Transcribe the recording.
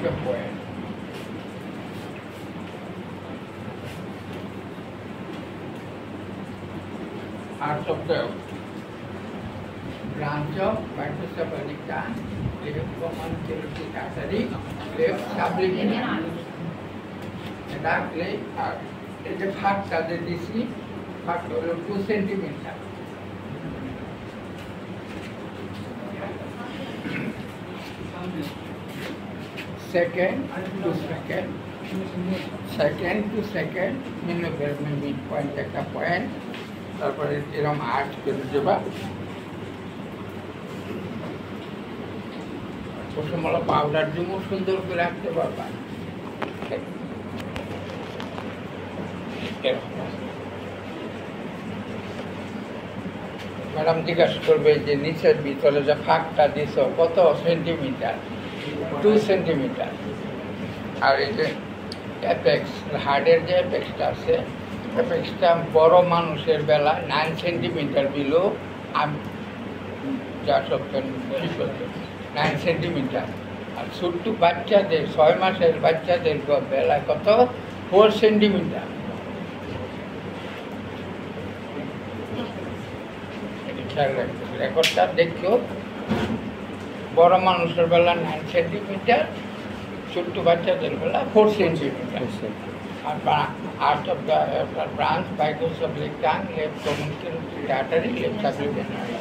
make a point. Arch of the branch of microcephalic tongue, left common thoracic artery, left subliminal. Exactly. এই যে ফাঁকটা যে দিছি ফাঁকটা হলো 2 centimetre. Second to second mid point একটা point, তারপরে এরকম আর্ট করে দেবা। প্রথমে পাউডার জুমো সুন্দর করে রাখতে পারবা। ম্যাডাম জিজ্ঞাসা করবে যে নিচের ভিতরে যে ফাঁকটা দিছ কত সেন্টিমিটার? 2 সেন্টিমিটার। আর এই যে অ্যাপেক্স, হার্টের যে অ্যাপেক্সটা আছে, অ্যাপেক্সটা বড় মানুষের বেলা 9 সেন্টিমিটার বিলো, যা সব 9 সেন্টিমিটার। আর ছোট্ট বাচ্চাদের 6 মাসের বাচ্চাদের বেলায় কত? 4 সেন্টিমিটার। খেয়াল রাখতে রেকর্ডটা দেখো, বড় মানুষের বেলা 9 সেন্টিমিটার, ছোট্ট বাচ্চাদের বেলা 4 সেন্টিমিটার। আর art of the branch microcephalic tongue, left common thoracic artery, left subliminal.